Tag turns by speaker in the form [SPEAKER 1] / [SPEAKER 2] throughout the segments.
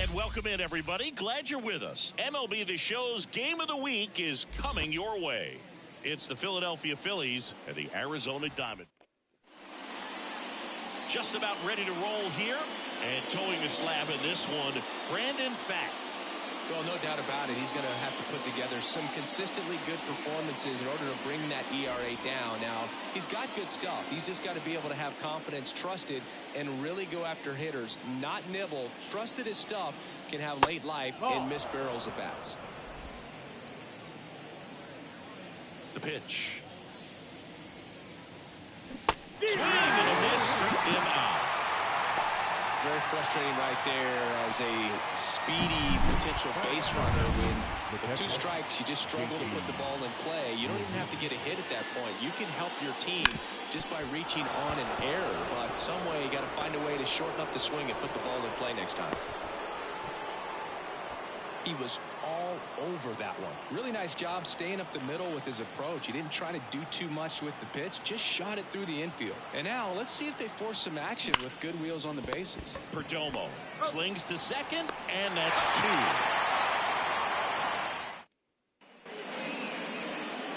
[SPEAKER 1] And welcome in, everybody. Glad you're with us. MLB The Show's Game of the Week is coming your way. It's the Philadelphia Phillies and the Arizona Diamondbacks. Just about ready to roll here. And towing the slab in this one, Brandon Pfaadt.
[SPEAKER 2] Well, no doubt about it. He's going to have to put together some consistently good performances in order to bring that ERA down. Now, he's got good stuff. He's just got to be able to have confidence, trust it, and really go after hitters, not nibble. Trust that his stuff can have late life and miss barrels of bats.
[SPEAKER 1] The pitch. Swing and a miss. Struck him out.
[SPEAKER 2] Very frustrating right there as a speedy potential base runner. When with 2 strikes, you just struggle to put the ball in play. You don't even have to get a hit at that point. You can help your team just by reaching on an error. But some way, you got to find a way to shorten up the swing and put the ball in play next time. He was all over that one. Really nice job staying up the middle with his approach. He didn't try to do too much with the pitch, just shot it through the infield. And now let's see if they force some action with good wheels on the bases.
[SPEAKER 1] Perdomo slings to second, and that's 2.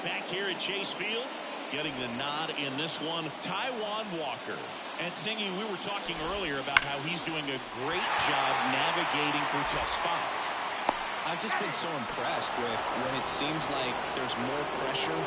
[SPEAKER 1] Back here at Chase Field, getting the nod in this one, Taijuan Walker. And Singy, we were talking earlier about how he's doing a great job navigating through tough spots.
[SPEAKER 2] I've just been so impressed with when it seems like there's more pressure,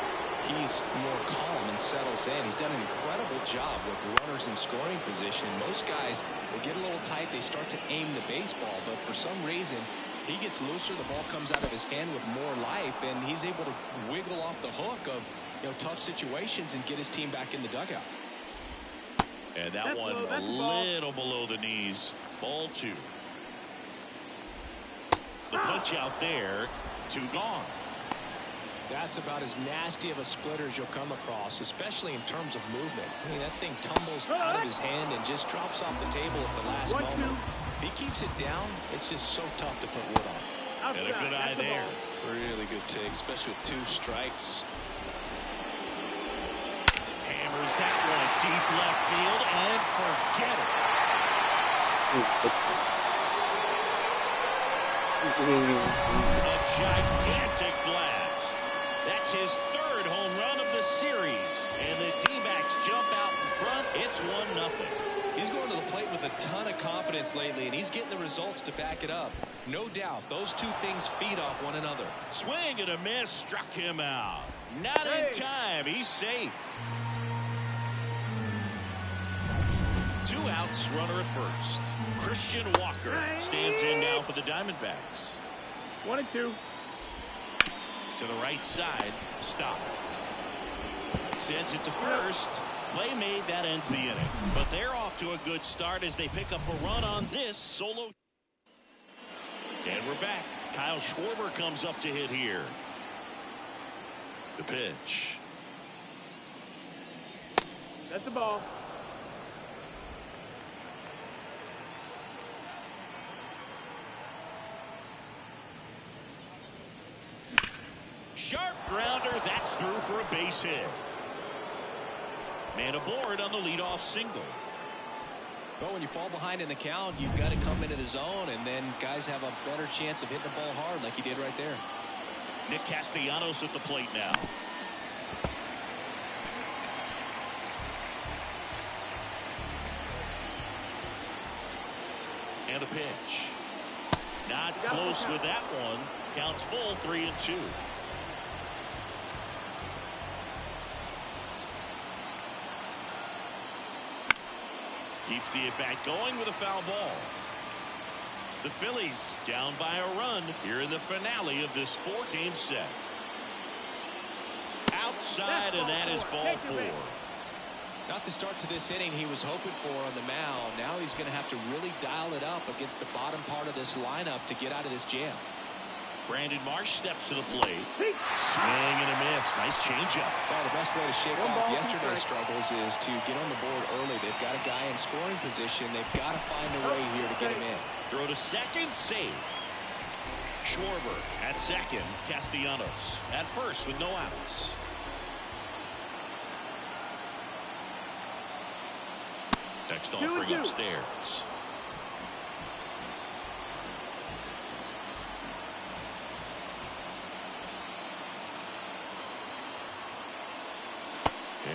[SPEAKER 2] he's more calm and settles in. He's done an incredible job with runners in scoring position. Most guys, they get a little tight, they start to aim the baseball, but for some reason, he gets looser, the ball comes out of his hand with more life, and he's able to wiggle off the hook of tough situations and get his team back in the dugout.
[SPEAKER 1] And that one a little below the knees. Ball 2. The punch out there, 2 gone.
[SPEAKER 2] That's about as nasty of a splitter as you'll come across, especially in terms of movement. I mean, that thing tumbles out of his hand and just drops off the table at the last moment. If he keeps it down, it's just so tough to put wood on.
[SPEAKER 1] And a good eye there.
[SPEAKER 2] Really good take, especially with 2 strikes.
[SPEAKER 1] Hammers that one deep left field and forget it. A gigantic blast. That's his 3rd home run of the series. And the Dbacks jump out in front. It's 1-0.
[SPEAKER 2] He's going to the plate with a ton of confidence lately, and he's getting the results to back it up. No doubt, those 2 things feed off one another.
[SPEAKER 1] Swing and a miss. Struck him out. Not in time. He's safe. 2 outs, runner at first. Christian Walker stands in now for the Diamondbacks.
[SPEAKER 3] 1-2.
[SPEAKER 1] To the right side, stop. Sends it to first. Play made, that ends the inning. But they're off to a good start as they pick up a run on this solo. And we're back. Kyle Schwarber comes up to hit here. The pitch.
[SPEAKER 3] That's the ball.
[SPEAKER 1] Sharp grounder, that's through for a base hit. Man aboard on the leadoff single.
[SPEAKER 2] Well, when you fall behind in the count, you've got to come into the zone, and then guys have a better chance of hitting the ball hard like he did right there.
[SPEAKER 1] Nick Castellanos at the plate now. And a pitch. Not close with that one. Counts full, 3-2. Keeps the at-bat going with a foul ball. The Phillies down by a run here in the finale of this 4-game set. Outside, and that is ball 4.
[SPEAKER 2] Not the start to this inning he was hoping for on the mound. Now he's going to have to really dial it up against the bottom part of this lineup to get out of this jam.
[SPEAKER 1] Brandon Marsh steps to the plate. Swing and a miss. Nice changeup.
[SPEAKER 2] Well, the best way to shake off yesterday's struggles is to get on the board early. They've got a guy in scoring position. They've got to find a way here to get him in.
[SPEAKER 1] Throw to second, safe. Schwarber at second. Castellanos at first with no outs. Next offering upstairs.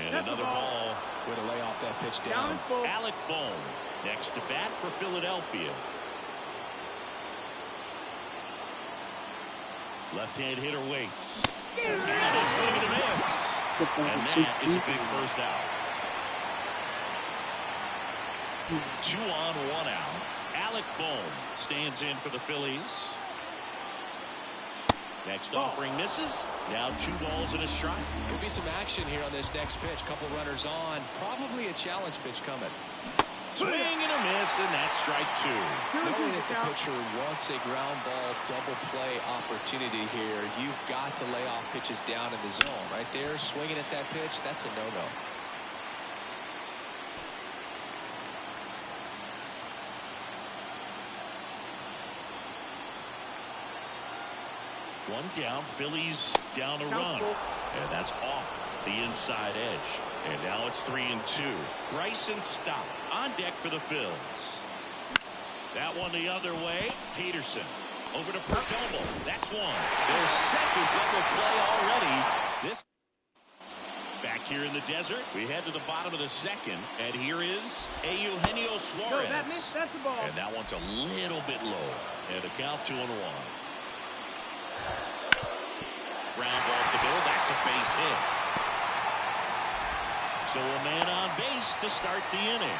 [SPEAKER 1] And
[SPEAKER 3] That's
[SPEAKER 1] another
[SPEAKER 3] the
[SPEAKER 1] ball.
[SPEAKER 2] Way to lay off that pitch
[SPEAKER 3] Down
[SPEAKER 2] down.
[SPEAKER 3] is full.
[SPEAKER 1] Alec Bohm next to bat for Philadelphia. Left-hand hitter waits. And a swing and a miss. And that is a big first out. 2 on, 1 out. Alec Bohm stands in for the Phillies. Next offering misses. Now 2 balls and a strike.
[SPEAKER 2] There'll be some action here on this next pitch. Couple runners on. Probably a challenge pitch coming.
[SPEAKER 1] Swing and a miss, and that's strike 2.
[SPEAKER 2] Knowing that the pitcher wants a ground ball double play opportunity here, you've got to lay off pitches down in the zone. Right there, swinging at that pitch, that's a no-no.
[SPEAKER 1] One down, Phillies down a run. And that's off the inside edge. And now it's 3-2. Bryson Stott on deck for the Phils. That one the other way. Peterson over to Perdomo. That's one. Their second double play already. This back here in the desert. We head to the bottom of the second. And here is Eugenio Suarez.
[SPEAKER 3] No, that's the ball.
[SPEAKER 1] And that one's a little bit low. And a count 2-1. Ground ball to the middle. That's a base hit. So a man on base to start the inning.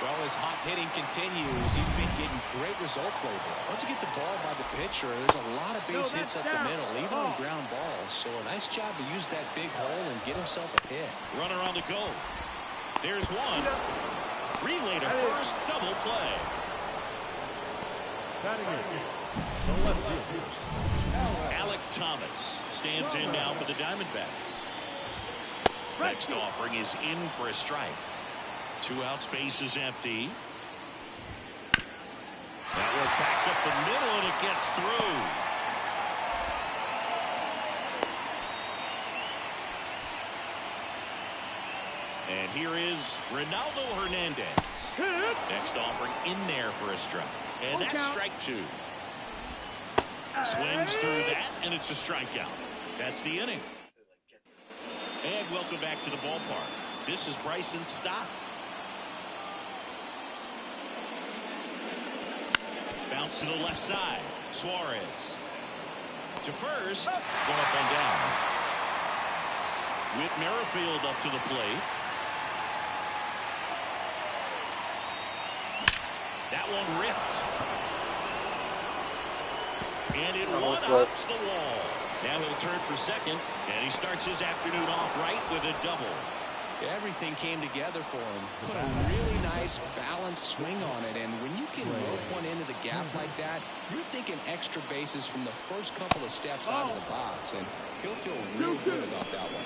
[SPEAKER 2] Well, his hot hitting continues. He's been getting great results lately. Once you get the ball by the pitcher, there's a lot of base hits up the middle, even on ground balls. So a nice job to use that big hole and get himself a hit.
[SPEAKER 1] Runner on the go. There's one. Relay to first. Double play. Alec Thomas stands in now for the Diamondbacks. Next offering is in for a strike. 2 outs, base is empty. That one backed up the middle and it gets through. And here is Ronaldo Hernandez. Next offering in there for a strike. And that's strike 2. Swings through that, and it's a strikeout. That's the inning. And welcome back to the ballpark. This is Bryson Stott. Bounce to the left side. Suarez. To first. Going up and down. Whit Merrifield up to the plate. That one ripped. And it one-ups the wall. Now he'll turn for second, and he starts his afternoon off right with a double.
[SPEAKER 2] Everything came together for him. Put a really nice balanced swing on it, and when you can rope one into the gap like that, you're thinking extra bases from the first couple of steps out of the box, and he'll feel real good about that one.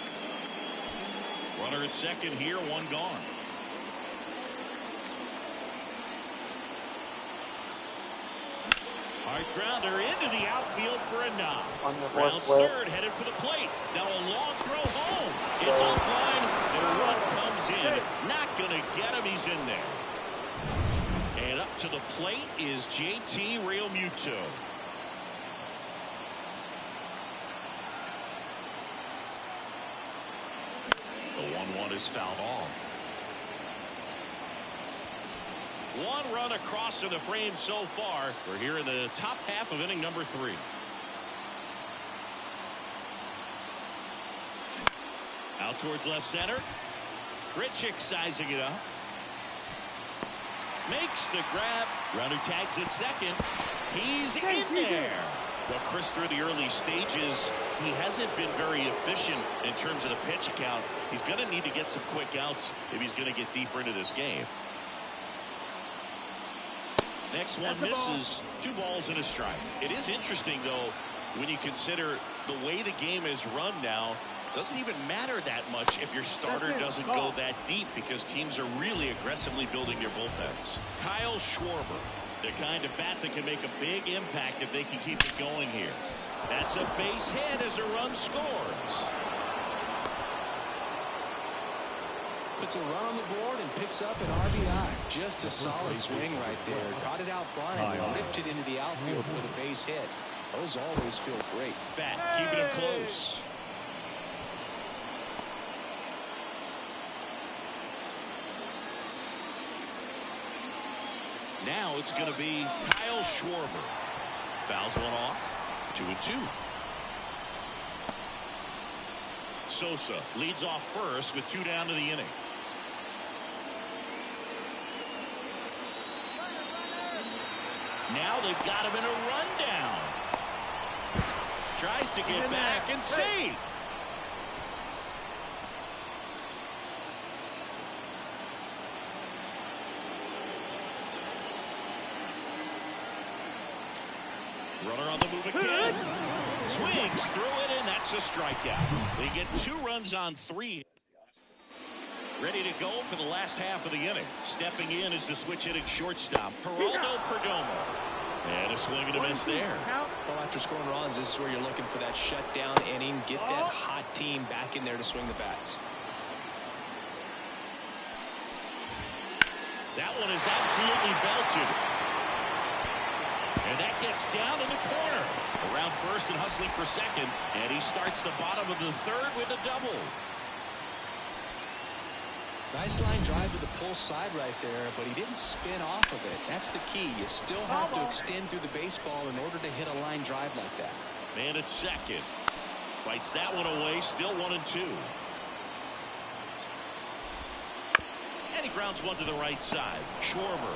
[SPEAKER 1] Runner at second here, one gone. Hard grounder into the outfield for a knock. Rounds third, headed for the plate. Now a long throw home. It's offline. The run comes in. Not going to get him. He's in there. And up to the plate is JT Realmuto. The 1-1 is fouled off. One run across in the frame so far. We're here in the top half of inning number 3. Out towards left center. Grichuk sizing it up. Makes the grab. Runner tags at second. He's in there. Well, Chris, through the early stages, he hasn't been very efficient in terms of the pitch count. He's going to need to get some quick outs if he's going to get deeper into this game. Next one misses. 2 balls and a strike. It is interesting, though, when you consider the way the game is run now. Doesn't even matter that much if your starter doesn't go that deep, because teams are really aggressively building their bullpens. Kyle Schwarber, the kind of bat that can make a big impact if they can keep it going here. That's a base hit as a run scores.
[SPEAKER 2] Puts a run on the board and picks up an RBI. Just a solid swing right there. Caught it out front and ripped it into the outfield for the base hit. Those always feel great.
[SPEAKER 1] Bat keeping him close. Now it's going to be Kyle Schwarber. Fouls one off. 2-2. Sosa leads off first with 2 down to the inning. Now they've got him in a rundown. Tries to get back and save. Runner on the move again. Swings through it, and that's a strikeout. They get 2 runs on 3. Ready to go for the last half of the inning. Stepping in is the switch hitting shortstop, Geraldo Perdomo. And a swing and a miss there.
[SPEAKER 2] Well, after scoring runs, this is where you're looking for that shutdown inning. Get that hot team back in there to swing the bats.
[SPEAKER 1] That one is absolutely belted. And that gets down in the corner. Around first and hustling for second. And he starts the bottom of the third with a double.
[SPEAKER 2] Nice line drive to the pull side right there, but he didn't spin off of it. That's the key. You still have to extend through the baseball in order to hit a line drive like that.
[SPEAKER 1] Man at second. Fights that one away. Still 1-2. And he grounds one to the right side. Schwarber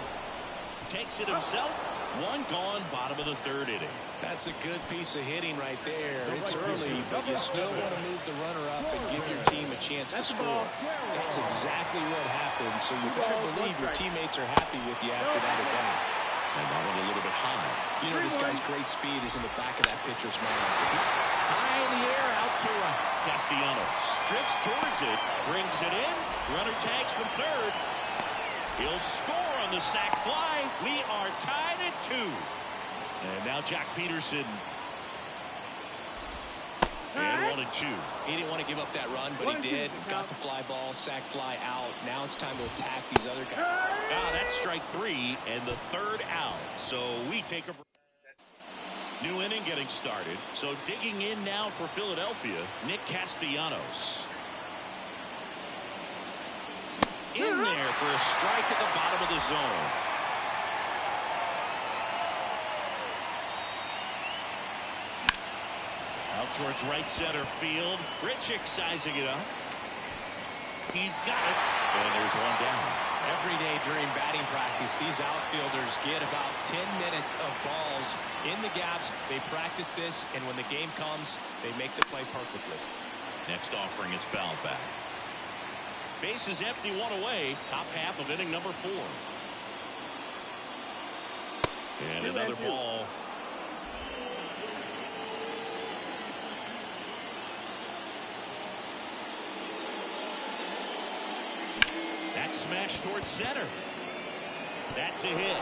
[SPEAKER 1] takes it himself. 1 gone, bottom of the third inning.
[SPEAKER 2] That's a good piece of hitting right there. It's early, but you still want to move the runner up and give your team a chance to score. That's exactly what happened, so you better believe your teammates are happy with you after that at bat.
[SPEAKER 1] And that one a little bit high.
[SPEAKER 2] You know, this guy's great speed is in the back of that pitcher's mind.
[SPEAKER 1] High in the air, out to Castellanos. Drifts towards it, brings it in. Runner tags from third. He'll score on the sac fly. We are tied at 2. And now Jack Peterson. And 1-2.
[SPEAKER 2] He didn't want to give up that run, but he did. Got the fly ball, sac fly out. Now it's time to attack these other guys.
[SPEAKER 1] That's strike 3 and the third out. So we take a break. New inning getting started. So digging in now for Philadelphia, Nick Castellanos. In there for a strike at the bottom of the zone. Out towards right center field. Richick sizing it up. He's got it. And there's one down.
[SPEAKER 2] Every day during batting practice, these outfielders get about 10 minutes of balls in the gaps. They practice this, and when the game comes, they make the play perfectly.
[SPEAKER 1] Next offering is fouled back. Base is empty, 1 away. Top half of inning number 4. And another ball. That smash towards center. That's a hit.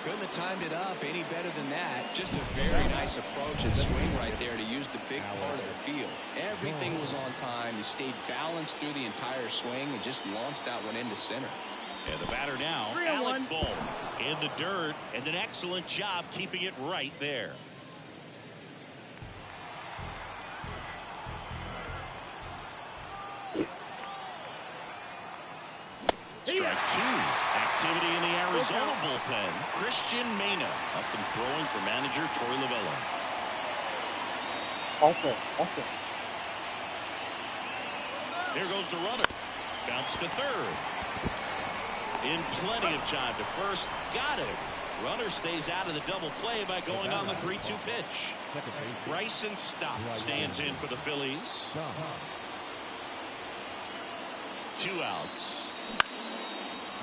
[SPEAKER 2] Couldn't have timed it up any better than that. Just a very nice approach and swing right there to use the big part of the field. Everything was on time. He stayed balanced through the entire swing and just launched that one into center.
[SPEAKER 1] And the batter now, Alec Bohm, in the dirt, and an excellent job keeping it right there. Strike 2. Activity in the Arizona bullpen. Christian Mena up and throwing for manager Torey Lovullo.
[SPEAKER 4] Okay.
[SPEAKER 1] Here goes the runner. Bounce to third. In plenty of time to first. Got it. Runner stays out of the double play by going on the 3-2 pitch. Bryson Stott stands in for the Phillies. 2 outs.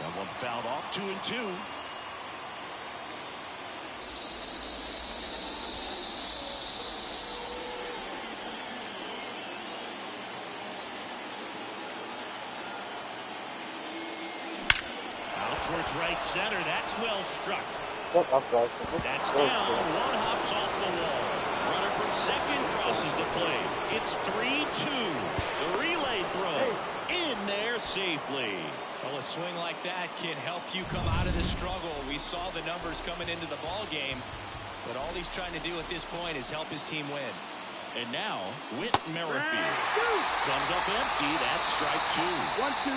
[SPEAKER 1] That one fouled off. 2-2. Out towards right center. That's well struck. That's down. 1 hops off the wall. Runner from second crosses the plate. It's 3-2. The relay throw in there safely.
[SPEAKER 2] Well, a swing like that can help you come out of the struggle. We saw the numbers coming into the ball game, but all he's trying to do at this point is help his team win.
[SPEAKER 1] And now, Whit Merrifield comes up empty. That's strike 2.
[SPEAKER 3] 1-2.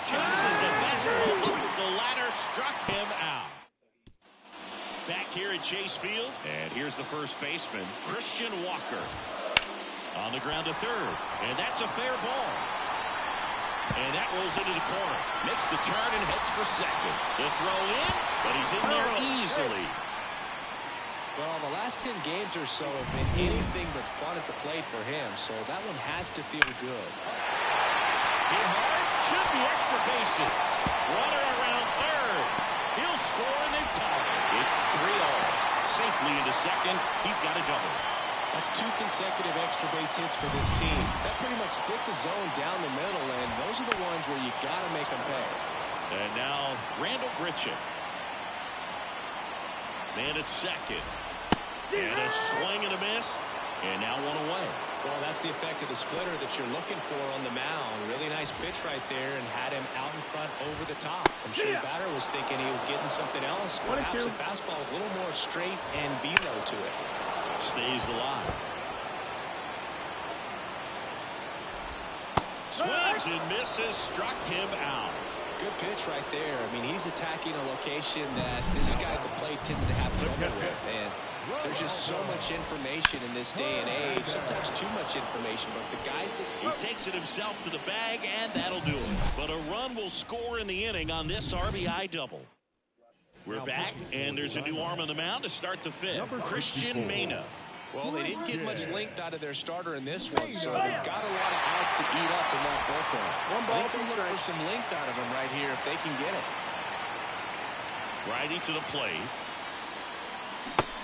[SPEAKER 1] Chases the fastball up the ladder, struck him out. Back here at Chase Field, and here's the first baseman, Christian Walker. On the ground to third, and that's a fair ball. And that rolls into the corner. Makes the turn and heads for second. The throw in, but he's in there easily.
[SPEAKER 2] Well, the last 10 games or so have been anything but fun at the plate for him, so that one has to feel good.
[SPEAKER 1] Hit hard, should be extra bases. Runner around third. He'll score and then tie. It's 3-0. Safely into second. He's got a double.
[SPEAKER 2] That's 2 consecutive extra base hits for this team. That pretty much split the zone down the middle, and those are the ones where you got to make them pay.
[SPEAKER 1] And now Randall Grichuk. Man at second. And a swing and a miss. And now one away.
[SPEAKER 2] Well, that's the effect of the splitter that you're looking for on the mound. Really nice pitch right there and had him out in front over the top. I'm sure the batter was thinking he was getting something else. Perhaps a fastball a little more straight and velo to it.
[SPEAKER 1] Stays alive. Swings and misses, struck him out.
[SPEAKER 2] Good pitch right there. I mean, he's attacking a location that this guy at the plate tends to have trouble with. And there's just so much information in this day and age. Sometimes too much information. But the guys that...
[SPEAKER 1] He takes it himself to the bag, and that'll do it. But a run will score in the inning on this RBI double. We're back, and there's a new arm on the mound to start the fifth. Christian Mena.
[SPEAKER 2] Well, they didn't get much length out of their starter in this one, so they've got a lot of outs to eat up in that bullpen. They can look for some length out of him right here if they can get it.
[SPEAKER 1] Righty to the plate.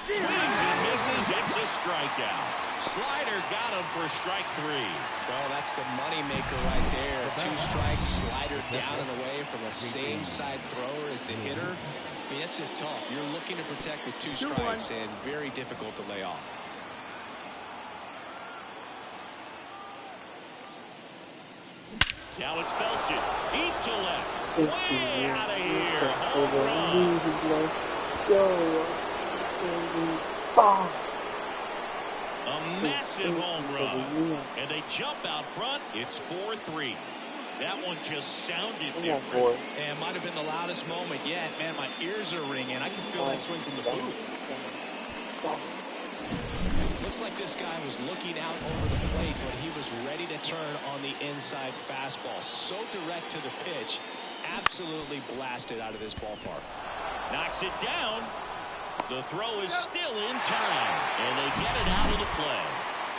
[SPEAKER 1] Swings and misses. It's a strikeout. Slider got him for strike 3.
[SPEAKER 2] Well, that's the money maker right there. 2 strikes, slider down and away from the same side thrower as the hitter. I mean, it's just tough. You're looking to protect with 2 strikes and very difficult to lay off.
[SPEAKER 1] Now it's belted. Deep to left. Way out of here. Home run. A massive home run. And they jump out front. It's 4-3. That one just sounded different.
[SPEAKER 2] And it might have been the loudest moment yet. Man, my ears are ringing. I can feel that swing from the booth. Looks like this guy was looking out over the plate when he was ready to turn on the inside fastball. So direct to the pitch. Absolutely blasted out of this ballpark.
[SPEAKER 1] Knocks it down. The throw is still in time. And they get it out of the play.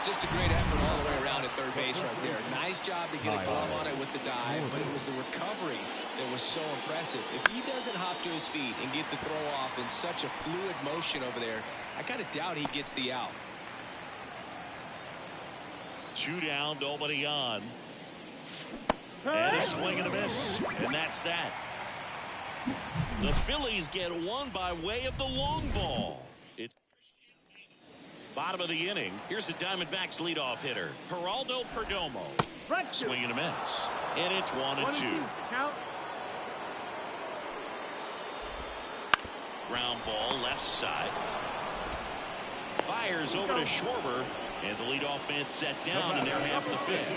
[SPEAKER 2] Just a great effort all the way around at third base right there. Nice job to get a glove on it with the dive, but it was the recovery that was so impressive. If he doesn't hop to his feet and get the throw off in such a fluid motion over there, I kind of doubt he gets the out.
[SPEAKER 1] 2 down, nobody on. And a swing and a miss. And that's that. The Phillies get one by way of the long ball. It's bottom of the inning. Here's the Diamondbacks leadoff hitter, Geraldo Perdomo. Swing and a miss. And it's 1-2. Ground ball left side. Fires over to Schwarber. And the leadoff man set down in their half the fifth.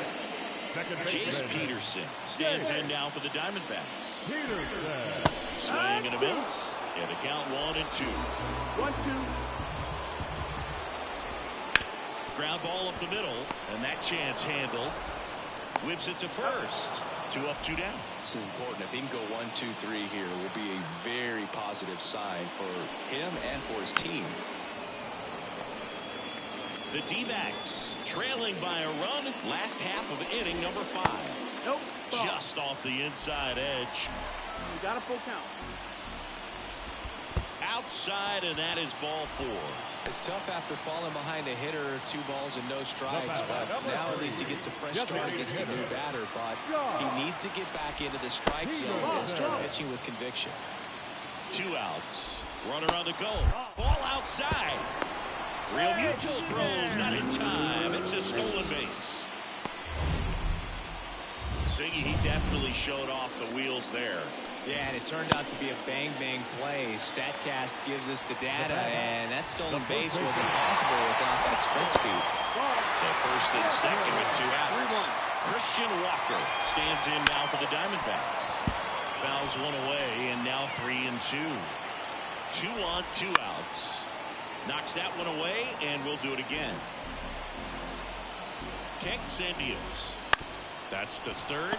[SPEAKER 1] Jace Peterson stands in now for the Diamondbacks. Swing and a miss. And a count 1-2.
[SPEAKER 3] 1-2.
[SPEAKER 1] Ground ball up the middle. And that chance handled. Whips it to first. 2 up, 2 down.
[SPEAKER 2] This is important. If he can go 1-2-3 here, it will be a very positive sign for him and for his team.
[SPEAKER 1] The D-backs trailing by a run. Last half of inning number 5.
[SPEAKER 3] Nope.
[SPEAKER 1] Just off the inside edge.
[SPEAKER 3] You got a full count.
[SPEAKER 1] Outside, and that is ball 4.
[SPEAKER 2] It's tough after falling behind a hitter, 2 balls and no strikes, but now at least he gets a fresh start against a new batter. But he needs to get back into the strike zone and start pitching with conviction.
[SPEAKER 1] 2 outs. Runner on the go. Ball outside. Real Mutual throws not in time. It's a stolen base. Siggy, he definitely showed off the wheels there.
[SPEAKER 2] Yeah, and it turned out to be a bang-bang play. StatCast gives us the data, and that stolen base wasn't possible without that sprint speed.
[SPEAKER 1] So first and second with 2 outs. Christian Walker stands in now for the Diamondbacks. Fouls one away, and now 3-2. 2 on, 2 outs. Knocks that one away, and we'll do it again. Kicks and deals. That's to third.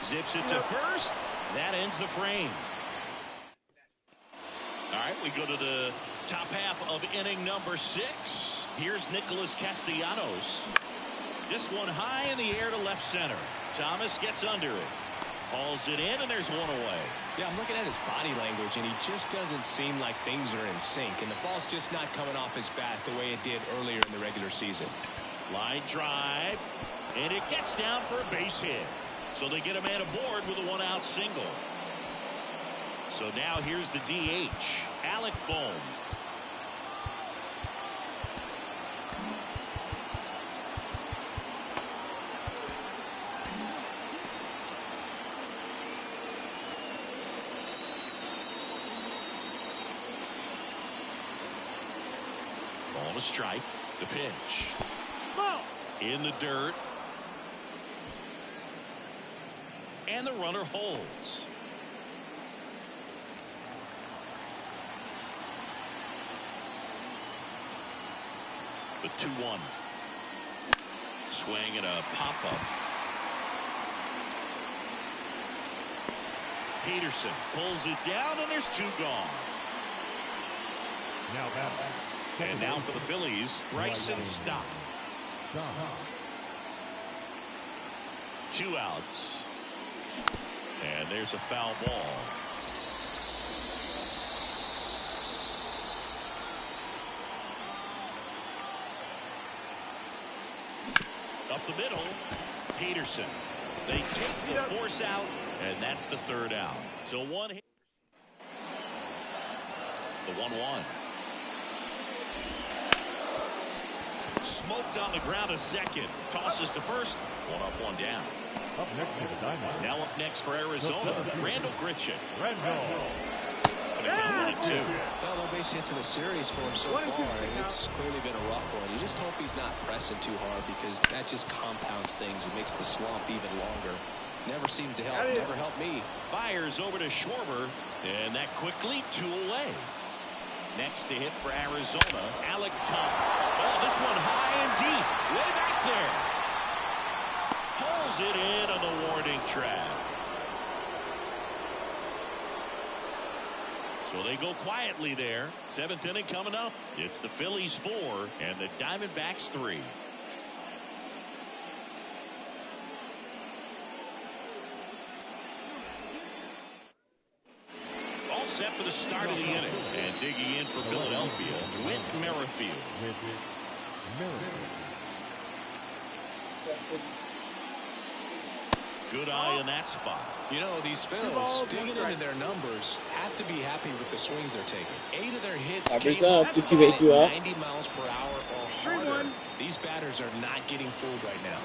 [SPEAKER 1] Zips it to first. That ends the frame. All right, we go to the top half of inning number 6. Here's Nicholas Castellanos. This one high in the air to left center. Thomas gets under it. Hauls it in, and there's one away.
[SPEAKER 2] Yeah, I'm looking at his body language, and he just doesn't seem like things are in sync. And the ball's just not coming off his bat the way it did earlier in the regular season.
[SPEAKER 1] Line drive, and it gets down for a base hit. So they get a man aboard with a 1-out single. So now here's the DH, Alec Bohm. Ball to strike. The pitch. In the dirt. And the runner holds. The 2-1. Swing and a pop-up. Peterson pulls it down, and there's 2 gone. And now for the Phillies, Bryson Stott. 2 outs. And there's a foul ball. Up the middle, Peterson. They take the force out, and that's the 3rd out. So 1 hit. The 1-1. Smoked on the ground a second. Tosses to first. 1 up, 1 down. Now up next for Arizona, Randall Grichuk.
[SPEAKER 2] Well, no base hits in the series for him so far, and it's clearly been a rough one. You just hope he's not pressing too hard, because that just compounds things. It makes the slump even longer. Never seemed to help. Never helped me.
[SPEAKER 1] Fires over to Schwarber, and that quickly 2 away. Next to hit for Arizona, Alec Thomas. Oh, this one high and deep, way back there. Pulls it in on the warning track. So they go quietly there. 7th inning coming up. It's the Phillies 4 and the Diamondbacks 3. All set for the start of the inning. And digging in for Philadelphia, Whit Merrifield. Good eye in that spot.
[SPEAKER 2] You know, these Phillies, digging into their numbers, have to be happy with the swings they're taking. 8 of their hits came at 90 miles per hour or harder. These batters are not getting fooled right now.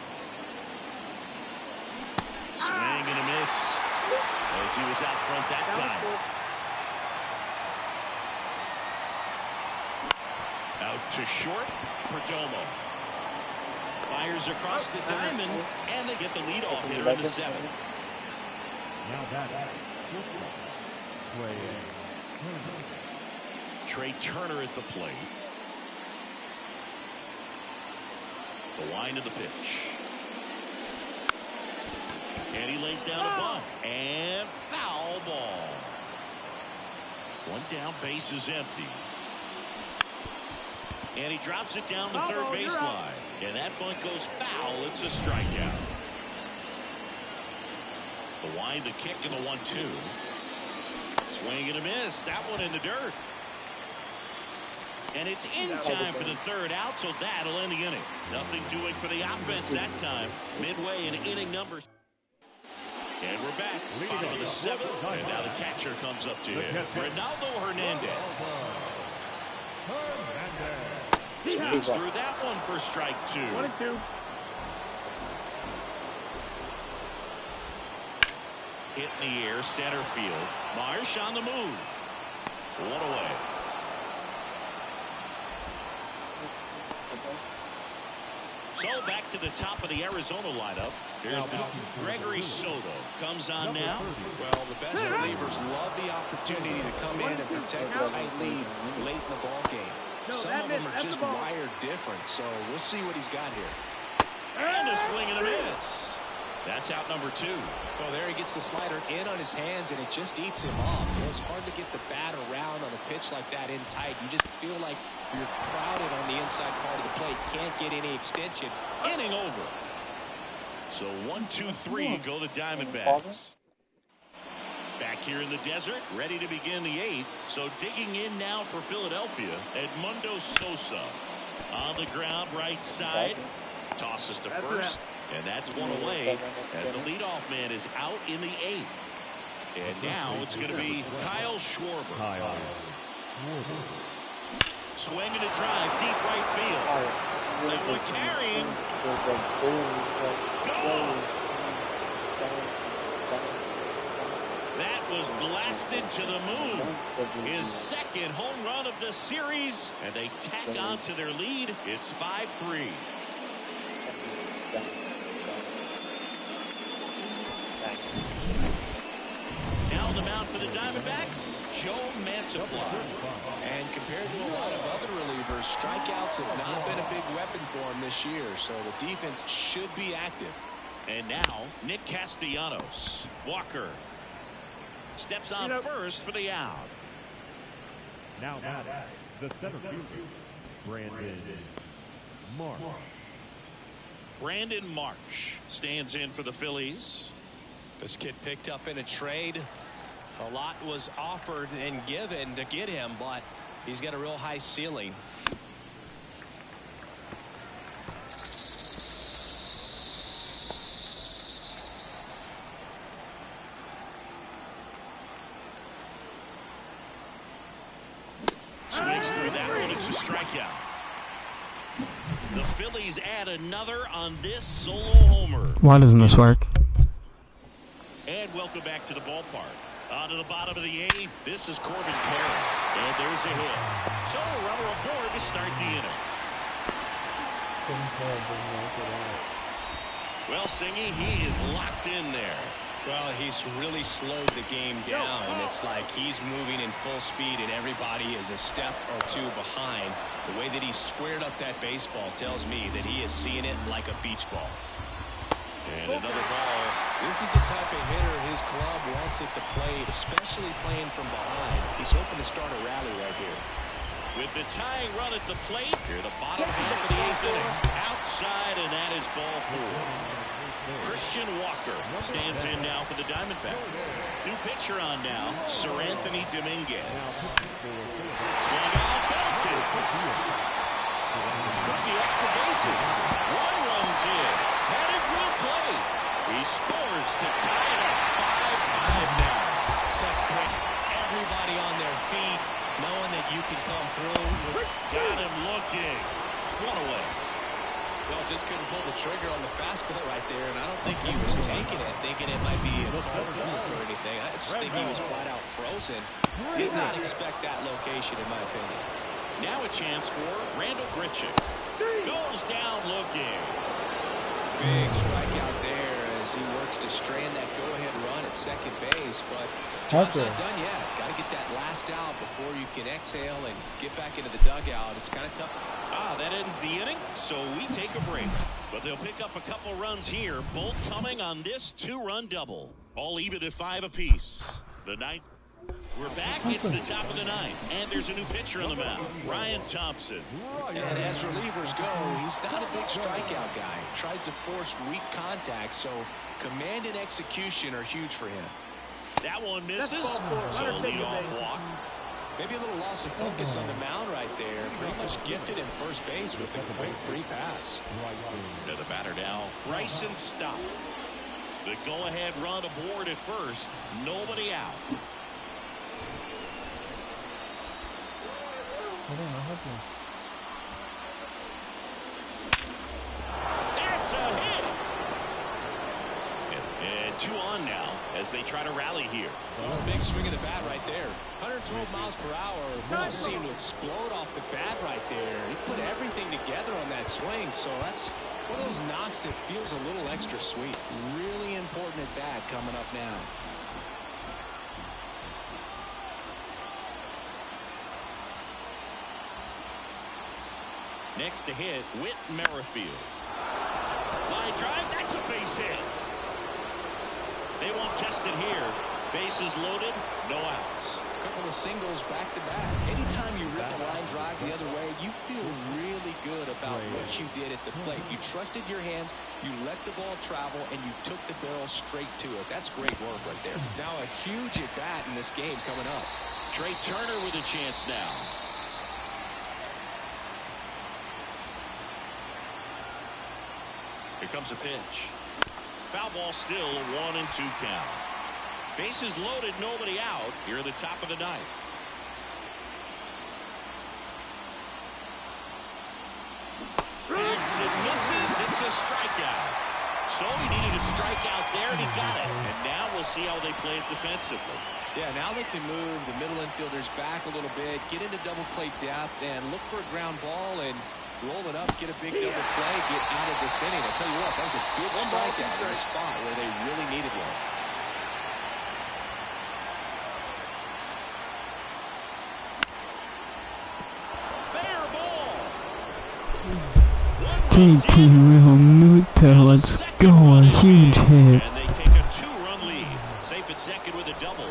[SPEAKER 1] Swing and a miss as he was out front that time. Out to short, Perdomo. Fires across the diamond, and they get the leadoff hitter in the 7th. Trey Turner at the plate. The wind of the pitch. And he lays down a bunt. And foul ball. 1 down, base is empty. And he drops it down the third baseline. And that bunt goes foul. It's a strikeout. The wind, the kick, and the 1-2. Swing and a miss. That one in the dirt. And it's in time for the 3rd out, so that'll end the inning. Nothing doing for the offense that time. Midway in inning number. And we're back. Bottom of the 7th. And now the catcher comes up to him. Ronaldo Hernandez. Swings through that one for strike 2.
[SPEAKER 3] 1-2.
[SPEAKER 1] hit in the air, center field. Marsh on the move. One away. So back to the top of the Arizona lineup. Here's Gregory Soto comes on now.
[SPEAKER 2] Well, the best relievers love the opportunity to come in and protect a tight lead late in the ball game. Some of them are just wired different, so we'll see what he's got here.
[SPEAKER 1] And a swing and a miss. That's out number 2.
[SPEAKER 2] Well, there he gets the slider in on his hands, and it just eats him off. You know, it's hard to get the bat around on a pitch like that in tight. You just feel like you're crowded on the inside part of the plate. Can't get any extension.
[SPEAKER 1] Inning over. So 1, 2, 3 go the Diamondbacks. Back here in the desert, ready to begin the 8th. So digging in now for Philadelphia, Edmundo Sosa. On the ground, right side. Tosses to first. And that's one away as the leadoff man is out in the 8th. And now it's going to be Kyle Schwarber. Swing and a drive, deep right field. That one carrying. Go! That was blasted to the moon. His second home run of the series. And they tack on to their lead. It's 5-3. Now on the mound for the Diamondbacks, Joe Mantiply.
[SPEAKER 2] And compared to a lot of other relievers, strikeouts have not been a big weapon for him this year, so the defense should be active.
[SPEAKER 1] And now, Nick Castellanos. Walker steps on first for the out.
[SPEAKER 4] Now batting, the center fielder, Brandon Marsh.
[SPEAKER 1] Brandon Marsh stands in for the Phillies.
[SPEAKER 2] This kid picked up in a trade. A lot was offered and given to get him, but he's got a real high ceiling.
[SPEAKER 1] Swings through that one. It's a strikeout. The Phillies add another on this solo homer.
[SPEAKER 5] Why doesn't this work?
[SPEAKER 1] And welcome back to the ballpark. On to the bottom of the 8th. This is Corbin Carroll. And there's a hit. So a runner aboard to start the inning. Well, Singy, he is locked in there.
[SPEAKER 2] Well, he's really slowed the game down. It's like he's moving in full speed and everybody is a step or two behind. The way that he squared up that baseball tells me that he is seeing it like a beach ball.
[SPEAKER 1] And another ball.
[SPEAKER 2] This is the type of hitter his club wants at the plate, especially playing from behind. He's hoping to start a rally right here.
[SPEAKER 1] With the tying run at the plate, here the bottom half of the 8th inning. Outside, and that is ball 4. Christian Walker stands in now for the Diamondbacks. New pitcher on now, Sir Anthony Dominguez. Swung out, belted. Could be extra bases. One runs in. Headed will play. He scores to tie it up 5-5 now.
[SPEAKER 2] Such quick. Everybody on their feet, knowing that you can come through.
[SPEAKER 1] Got him looking. One away.
[SPEAKER 2] Well, just couldn't pull the trigger on the fastball right there, and I don't think he was taking it, thinking it might be a called ball or anything. I just think he was flat out frozen. Did not expect that location, in my opinion.
[SPEAKER 1] Now a chance for Randall Grichuk. Goes down looking.
[SPEAKER 2] Big strikeout there as he works to strand that go-ahead run at second base, but job's not done yet. Got to get that last out before you can exhale and get back into the dugout. It's kind of tough.
[SPEAKER 1] That ends the inning, so we take a break. But they'll pick up a couple runs here, both coming on this 2-run double. All even at 5 apiece. The ninth. We're back. It's the top of the 9th. And there's a new pitcher on the mound, Ryan Thompson.
[SPEAKER 2] And as relievers go, he's not a big strikeout guy. Tries to force weak contact, so command and execution are huge for him.
[SPEAKER 1] That one misses. So a leadoff walk.
[SPEAKER 2] Maybe a little loss of focus on the mound right there. Pretty much gifted him first base with a quick free pass.
[SPEAKER 1] To the batter now, Bryson Stott. The go-ahead run aboard at first. Nobody out. That's a hit. And 2 on now as they try to rally here.
[SPEAKER 2] Oh, big swing of the bat right there. 112 miles per hour. Almost seemed to explode off the bat right there. He put everything together on that swing, so that's one of those knocks that feels a little extra sweet. Really important at bat coming up now.
[SPEAKER 1] Next to hit, Whit Merrifield. Line drive, that's a base hit. They won't test it here. Bases loaded, no outs.
[SPEAKER 2] A couple of singles back to back. Anytime you rip a line drive the other way, you feel really good about what you did at the plate. You trusted your hands, you let the ball travel, and you took the barrel straight to it. That's great work right there. Now a huge at bat in this game coming up.
[SPEAKER 1] Trey Turner with a chance now. Here comes a pitch. Foul ball still, 1-2 count. Bases loaded, nobody out. Here at the top of the 9th. It misses. It's a strikeout. So he needed a strikeout there, and he got it. And now we'll see how they play it defensively.
[SPEAKER 2] Yeah, now they can move the middle infielders back a little bit, get into double play depth, and look for a ground ball and roll it up, get a big double play, get out of this inning. I'll tell you what, that was a big strikeout in a spot where they really needed one.
[SPEAKER 1] Fair ball.
[SPEAKER 5] JT Real Muto, let's go, a huge hit.
[SPEAKER 1] And they take a 2-run lead. Safe at second with a double.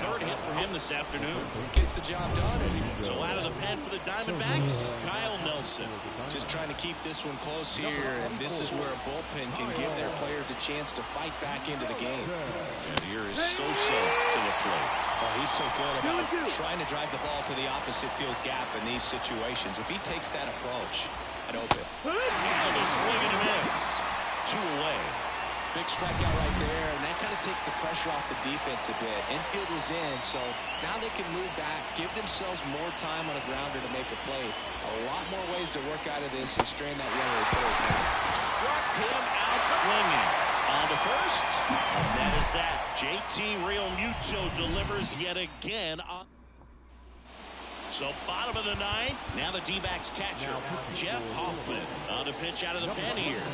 [SPEAKER 1] Third hit for him this afternoon.
[SPEAKER 2] Gets the job done.
[SPEAKER 1] So out of the pen for the Diamondbacks, Kyle Nelson.
[SPEAKER 2] Just trying to keep this one close here, and this is where a bullpen can give their players a chance to fight back into the game.
[SPEAKER 1] And here is Sosa to the plate.
[SPEAKER 2] Oh, he's so good about trying to drive the ball to the opposite field gap in these situations. If he takes that approach, I'd open.
[SPEAKER 1] And a swing and a miss. 2 away.
[SPEAKER 2] Big strikeout right there, and that kind of takes the pressure off the defense a bit. Infield was in, so now they can move back, give themselves more time on a grounder to make a play. A lot more ways to work out of this and strain that runner at third.
[SPEAKER 1] Struck him out swinging. On to first, and that is that. JT Real Muto delivers yet again. So bottom of the 9th, now the D-backs catcher, Jeff Hoffman, on to pitch out of the pen here.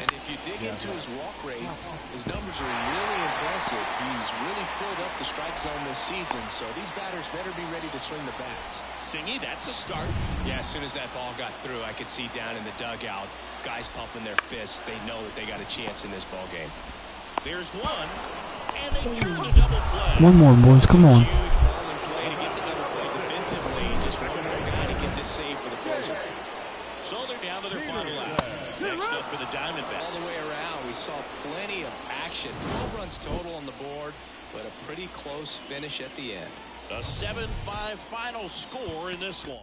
[SPEAKER 2] And if you dig into his walk rate, his numbers are really impressive. He's really filled up the strike zone this season, so these batters better be ready to swing the bats.
[SPEAKER 1] Singy, that's a start.
[SPEAKER 2] Yeah, as soon as that ball got through, I could see down in the dugout, guys pumping their fists. They know that they got a chance in this ball game.
[SPEAKER 1] There's one, and they turn a double play.
[SPEAKER 5] One more, boys, come on.
[SPEAKER 2] Huge ball in play to get the double play defensively. Just one more guy to get this save for the closer.
[SPEAKER 1] So they're down to their final out. Next up for the Diamondbacks.
[SPEAKER 2] All the way around, we saw plenty of action. 12 runs total on the board, but a pretty close finish at the end.
[SPEAKER 1] A 7-5 final score in this one.